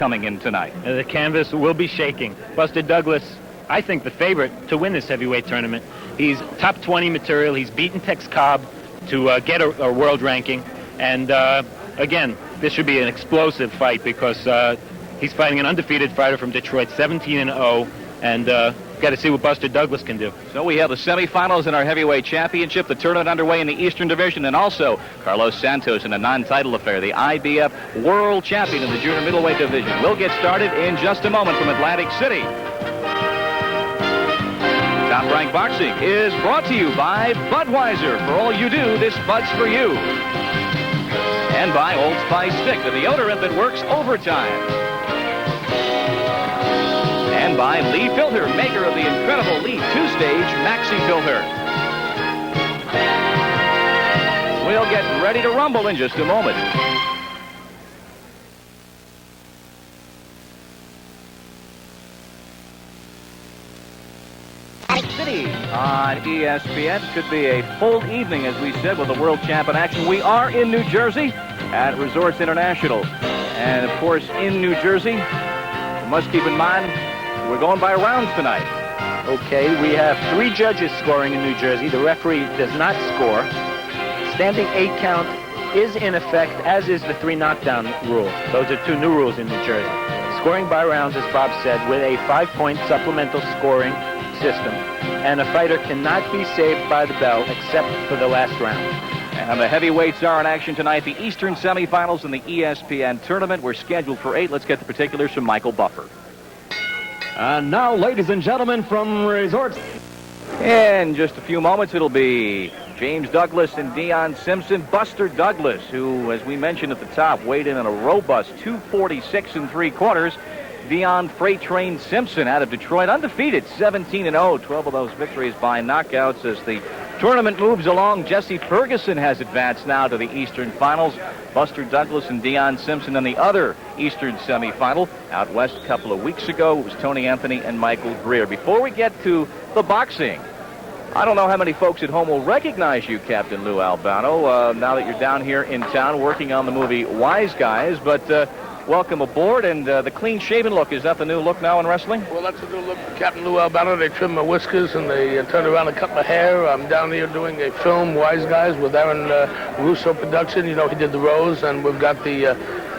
coming in tonight. The canvas will be shaking. Buster Douglas, I think, the favorite to win this heavyweight tournament. He's top 20 material. He's beaten Tex Cobb to get a world ranking. And again, this should be an explosive fight because he's fighting an undefeated fighter from Detroit, 17-0, and got to see what Buster Douglas can do. So we have the semifinals in our heavyweight championship, the tournament underway in the Eastern Division, and also Carlos Santos in a non-title affair, the IBF World Champion in the junior middleweight division. We'll get started in just a moment from Atlantic City. Top Rank Boxing is brought to you by Budweiser. For all you do, this Bud's for you. And by Old Spice Stick, the deodorant that works overtime. And by Lee Filter, maker of the incredible Lee two-stage Maxi Filter. We'll get ready to rumble in just a moment. City on ESPN. Should be a full evening, as we said, with the World Champ in action. We are in New Jersey at Resorts International. And, of course, in New Jersey, you must keep in mind, we're going by rounds tonight. Okay, we have 3 judges scoring in New Jersey. The referee does not score. Standing 8 count is in effect, as is the 3 knockdown rule. Those are 2 new rules in New Jersey. Scoring by rounds, as Bob said, with a 5-point supplemental scoring system. And a fighter cannot be saved by the bell except for the last round. And the heavyweights are in action tonight. The Eastern semifinals in the ESPN tournament. We're scheduled for 8. Let's get the particulars from Michael Buffer. And now, ladies and gentlemen, from Resorts. In just a few moments, it'll be James Douglas and Dion Simpson. Buster Douglas, who, as we mentioned at the top, weighed in at a robust 246 3/4. Dion Freight Train Simpson out of Detroit, undefeated, 17-0. 12 of those victories by knockouts. As the tournament moves along, Jesse Ferguson has advanced now to the Eastern Finals. Buster Douglas and Dion Simpson in the other Eastern semifinal. Out west a couple of weeks ago, it was Tony Anthony and Michael Greer. Before we get to the boxing, I don't know how many folks at home will recognize you, Captain Lou Albano, now that you're down here in town working on the movie Wise Guys, but welcome aboard, and the clean-shaven look, is that the new look now in wrestling? Well, that's the new look for Captain Lou Albano. They trim my whiskers and they turn around and cut my hair. I'm down here doing a film, Wise Guys, with Aaron Russo production. You know, he did The Rose, and we've got the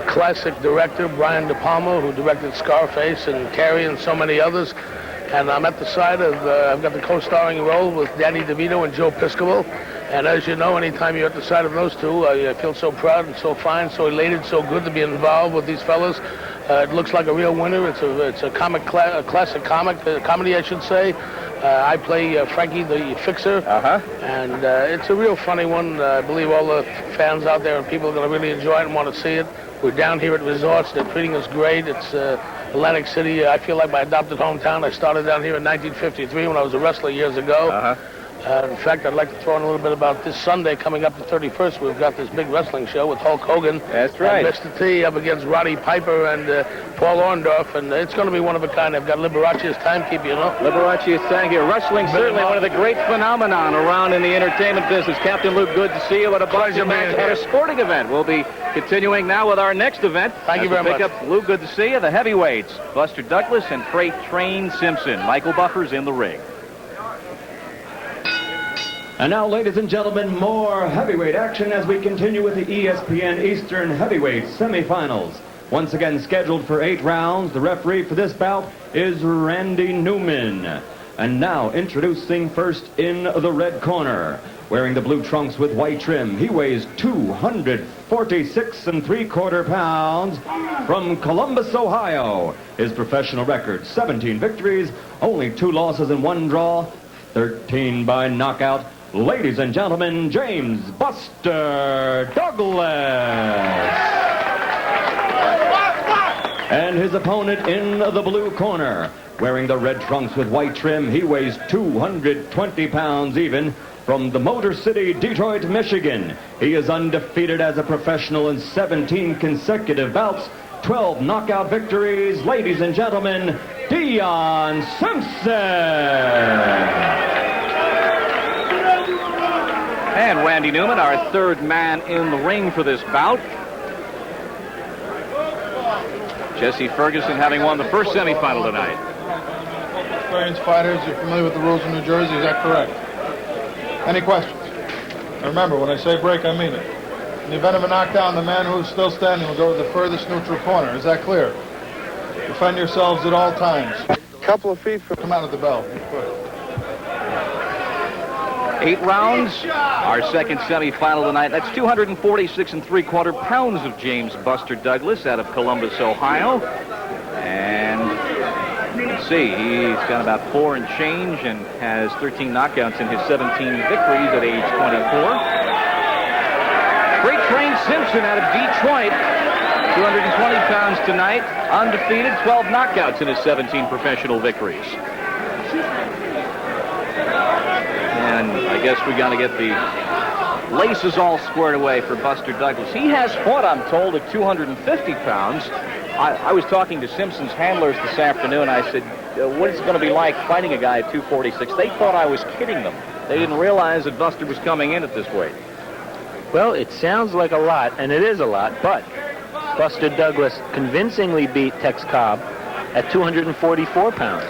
classic director, Brian De Palma, who directed Scarface and Carrie and so many others. And I'm at the side of, I've got the co-starring role with Danny DeVito and Joe Piscopo. And as you know, anytime you're at the side of those two, I feel so proud and so fine, so elated, so good to be involved with these fellas. It looks like a real winner. It's a comic, a classic comedy, I should say. I play Frankie the Fixer, and it's a real funny one. I believe all the fans out there and people are going to really enjoy it and want to see it. We're down here at Resorts. They're treating us great. It's Atlantic City. I feel like my adopted hometown. I started down here in 1953 when I was a wrestler years ago. In fact, I'd like to throw in a little bit about this Sunday coming up the 31st. We've got this big wrestling show with Hulk Hogan. That's right. And Mr. T up against Roddy Piper and Paul Orndorff, and it's going to be one of a kind. I've got Liberace as timekeeper, you know. Liberace is standing here. Wrestling certainly one of the great phenomenon around in the entertainment business. Captain Luke, good to see you at a boxing match at a sporting event. We'll be continuing now with our next event. Thank you very much. Lou, good to see you. The heavyweights, Buster Douglas and Freight Train Simpson. Michael Buffer's in the ring. And now, ladies and gentlemen, more heavyweight action as we continue with the ESPN Eastern Heavyweight Semifinals. Once again scheduled for 8 rounds. The referee for this bout is Randy Newman. And now introducing first in the red corner, wearing the blue trunks with white trim. He weighs 246 3/4 pounds from Columbus, Ohio. His professional record, 17 victories, only 2 losses and 1 draw, 13 by knockout. Ladies and gentlemen, James Buster Douglas. And his opponent in the blue corner, wearing the red trunks with white trim. He weighs 220 pounds even, from the Motor City, Detroit, Michigan. He is undefeated as a professional in 17 consecutive bouts, 12 knockout victories. Ladies and gentlemen, Dion Simpson. And Randy Newman, our third man in the ring for this bout. Jesse Ferguson having won the first semifinal tonight. Experienced fighters, you're familiar with the rules in New Jersey, is that correct? Any questions? Now remember, when I say break, I mean it. In the event of a knockdown, the man who's still standing will go to the furthest neutral corner. Is that clear? Defend yourselves at all times. Couple of feet from come out of the bell. 8 rounds, our second semifinal tonight. That's 246 3/4 pounds of James Buster Douglas out of Columbus, Ohio. And let's see, he's got about 4 and change and has 13 knockouts in his 17 victories at age 24. Freight Train Simpson out of Detroit, 220 pounds tonight, undefeated, 12 knockouts in his 17 professional victories. And I guess we got to get the laces all squared away for Buster Douglas. He has fought, I'm told, at 250 pounds. I was talking to Simpson's handlers this afternoon. I said, what is it going to be like fighting a guy at 246? They thought I was kidding them. They didn't realize that Buster was coming in at this weight. Well, it sounds like a lot, and it is a lot, but Buster Douglas convincingly beat Tex Cobb at 244 pounds.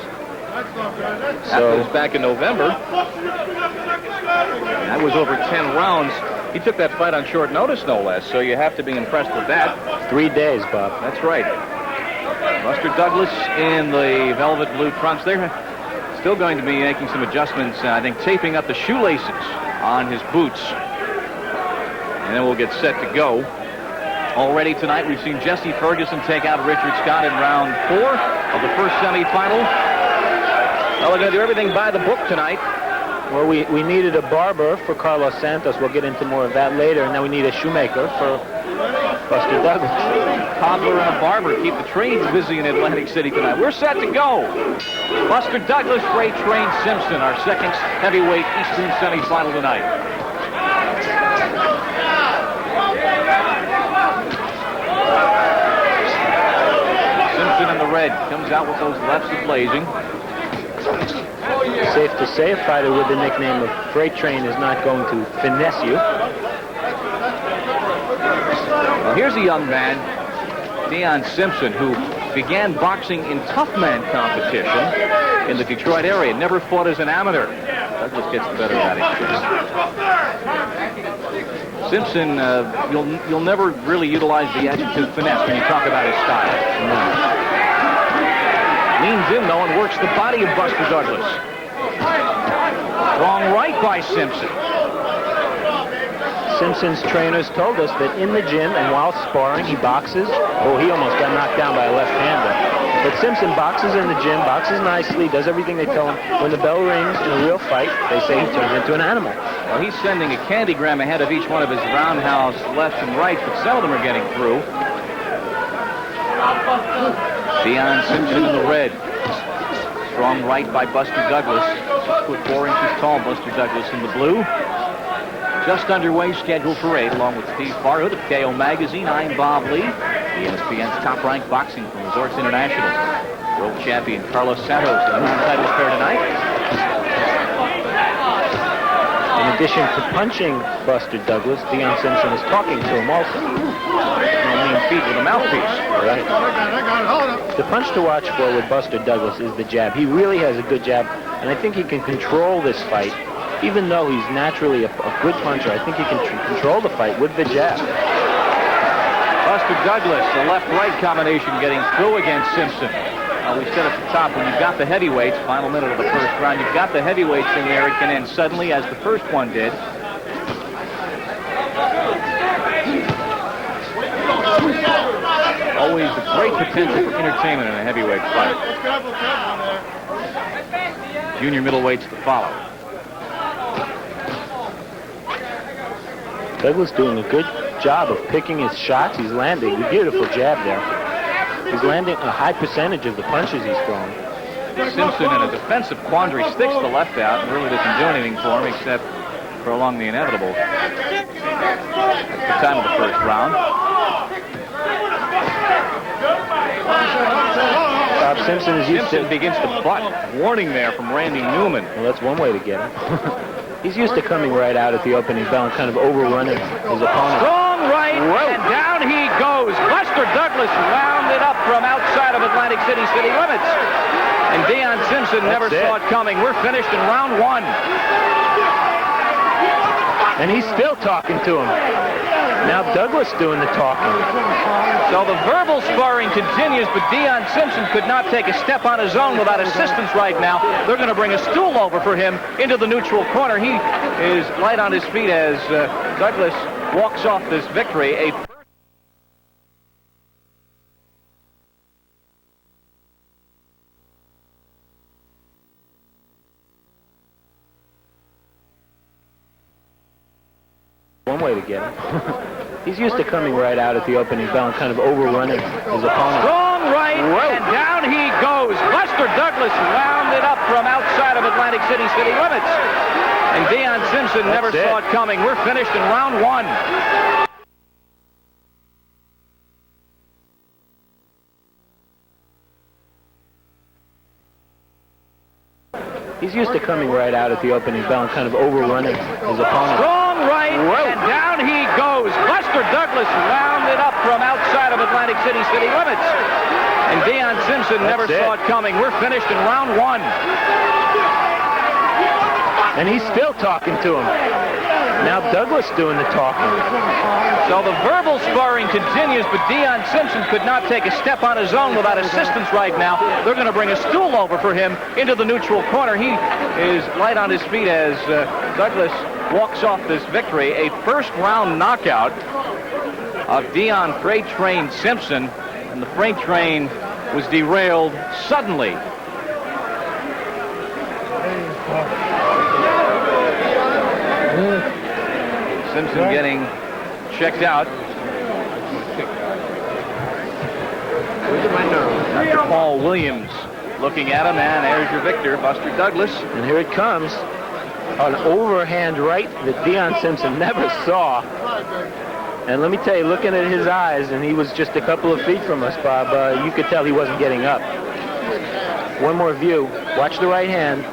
That was back in November. That was over 10 rounds. He took that fight on short notice, no less, so you have to be impressed with that. 3 days, Bob. That's right. Buster Douglas in the velvet blue trunks. They're still going to be making some adjustments, I think taping up the shoelaces on his boots. And then we'll get set to go. Already tonight, we've seen Jesse Ferguson take out Richard Scott in round 4 of the first semifinal. Well, they're going to do everything by the book tonight. Well, we needed a barber for Carlos Santos. We'll get into more of that later. And then we need a shoemaker for Buster Douglas. Cobbler and a barber keep the trains busy in Atlantic City tonight. We're set to go. Buster Douglas, Freight Train Simpson, our second heavyweight Eastern semifinal tonight. Simpson in the red comes out with those lefts blazing. Safe to say a fighter with the nickname of Freight Train is not going to finesse you. Well, here's a young man, Dion Simpson, who began boxing in tough man competition in the Detroit area. Never fought as an amateur. Douglas gets the better of that. Simpson, you'll never really utilize the adjective finesse when you talk about his style. No. Leans in, though, and works the body of Buster Douglas. Strong right by Simpson. Simpson's trainers told us that in the gym and while sparring, he boxes. Oh, he almost got knocked down by a left-hander. But Simpson boxes in the gym, boxes nicely, does everything they tell him. When the bell rings in a real fight, they say he turns into an animal. Well, he's sending a candygram ahead of each one of his roundhouse left and right, but some of them are getting through. Dion Simpson in the red. Strong right by Buster Douglas. 6'4" tall Buster Douglas in the blue. Just underway, scheduled for 8, along with Steve Farhood of KO Magazine. I'm Bob Lee, ESPN's top-ranked boxing from Resorts International. World champion Carlos Santos in the non-title pair tonight. In addition to punching Buster Douglas, Dion Simpson is talking to him also. No mean feat with a mouthpiece. Right. The punch to watch for with Buster Douglas is the jab. He really has a good jab, and I think he can control this fight. Even though he's naturally a good puncher, I think he can control the fight with the jab. Buster Douglas, the left-right combination getting through against Simpson. We said at the top, when you've got the heavyweights, final minute of the first round, you've got the heavyweights in there, it can end suddenly, as the first one did. Always a great potential for entertainment in a heavyweight fight. Junior middleweights to follow. Douglas doing a good job of picking his shots. He's landing a beautiful jab there. He's landing a high percentage of the punches he's throwing. Simpson in a defensive quandary sticks the left out and really doesn't do anything for him except prolong the inevitable. That's the time of the first round. Bob Simpson is used Simpson begins to butt. Warning there from Randy Newman. Well, that's one way to get him. He's used to coming right out at the opening bell and kind of overrunning his opponent. Strong right, and down he goes. Buster Buster Douglas rounded up from outside of Atlantic City city limits. And Dion Simpson never saw it coming. We're finished in round 1. And he's still talking to him. Now Douglas doing the talking. So the verbal sparring continues, but Dion Simpson could not take a step on his own without assistance right now. They're going to bring a stool over for him into the neutral corner. He is light on his feet as Douglas walks off this victory. One way to get him. He's used to coming right out at the opening bell and kind of overrunning his opponent. Strong right, and down he goes. Buster Douglas rounded up from outside of Atlantic City city limits. And Dion Simpson never saw it coming. We're finished in round 1. He's used to coming right out at the opening bell and kind of overrunning his opponent. Strong right, and down he goes. Buster Douglas rounded up from outside of Atlantic City city limits. And Dion Simpson never saw it coming. We're finished in round 1. And he's still talking to him. Now Douglas doing the talking. So the verbal sparring continues, but Dion Simpson could not take a step on his own without assistance right now. They're going to bring a stool over for him into the neutral corner. He is light on his feet as Douglas walks off this victory. A first-round knockout of Dion Freight Train Simpson, and the freight train was derailed suddenly. Simpson getting checked out. Dr. Paul Williams looking at him, and there's your victor, Buster Douglas. And here it comes. An overhand right that Dion Simpson never saw. And let me tell you, looking at his eyes, and he was just a couple of feet from us, Bob, you could tell he wasn't getting up. One more view. Watch the right hand.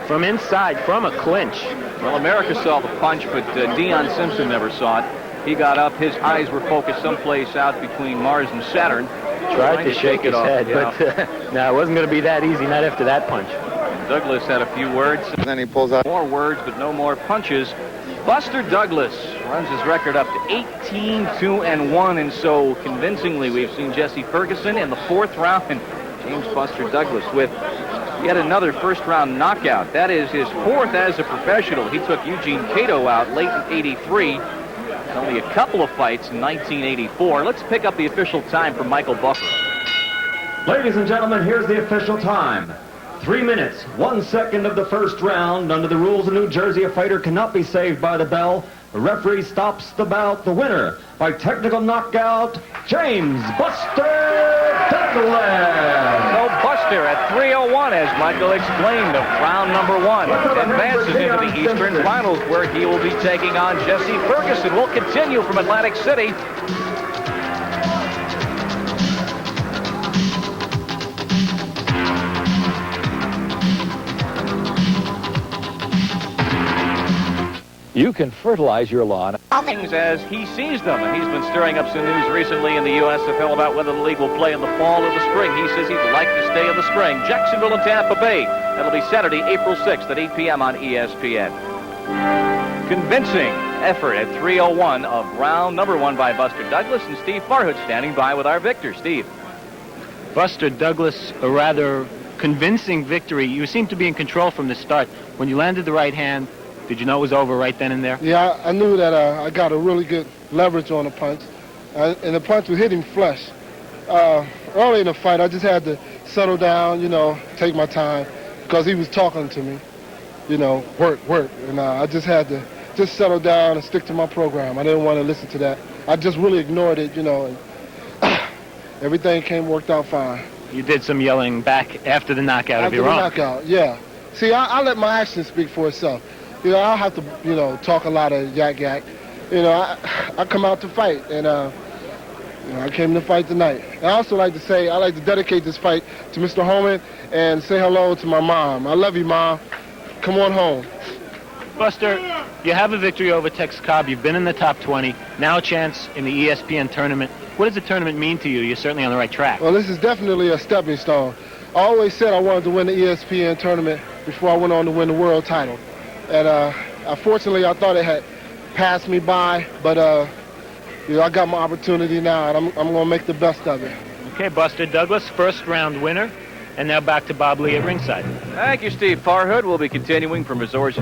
From inside, from a clinch. Well, America saw the punch, but Dion Simpson never saw it. He got up. His eyes were focused someplace out between Mars and Saturn. Tried to shake his head, but no, it wasn't going to be that easy, not after that punch. Douglas had a few words. And then he pulls out more words, but no more punches. Buster Douglas runs his record up to 18-2-1, and so convincingly we've seen Jesse Ferguson in the 4th round, and James Buster Douglas with yet another first-round knockout. That is his 4th as a professional. He took Eugene Cato out late in '83. Only a couple of fights in 1984. Let's pick up the official time from Michael Buffer. Ladies and gentlemen, here's the official time. 3 minutes, 1 second of the first round. Under the rules of New Jersey, a fighter cannot be saved by the bell. The referee stops the bout. The winner by technical knockout, James Buster Douglas. So Buster at 301, as Michael explained, of round number 1, advances into the Eastern Finals, where he will be taking on Jesse Ferguson. We'll continue from Atlantic City. You can fertilize your lawn. As he sees them, and he's been stirring up some news recently in the USFL about whether the league will play in the fall or the spring. He says he'd like to stay in the spring. Jacksonville and Tampa Bay. That'll be Saturday, April 6th at 8 p.m. on ESPN. Convincing effort at 301 of round number 1 by Buster Douglas, and Steve Farhood standing by with our victor. Steve. Buster Douglas, a rather convincing victory. You seemed to be in control from the start. When you landed the right hand, did you know it was over right then and there? Yeah, I knew that I got a really good leverage on the punch, and the punch was hitting flush. Early in the fight, I just had to settle down, take my time, because he was talking to me, work, and I just had to settle down and stick to my program. I didn't want to listen to that. I just really ignored it, and everything worked out fine. You did some yelling back after the knockout of your own. After the knockout, yeah. See, I let my actions speak for itself. I don't have to, talk a lot of yak. I come out to fight, and, I came to fight tonight. I also like to say, I like to dedicate this fight to Mr. Holman and say hello to my mom. I love you, Mom. Come on home. Buster, you have a victory over Tex Cobb. You've been in the top 20. Now a chance in the ESPN tournament. What does the tournament mean to you? You're certainly on the right track. Well, this is definitely a stepping stone. I always said I wanted to win the ESPN tournament before I went on to win the world title. And unfortunately, I thought it had passed me by, but I got my opportunity now, and I'm going to make the best of it. Okay, Buster Douglas, first round winner. And now back to Bob Lee at ringside. Thank you, Steve Farhood. We'll be continuing from Resorts.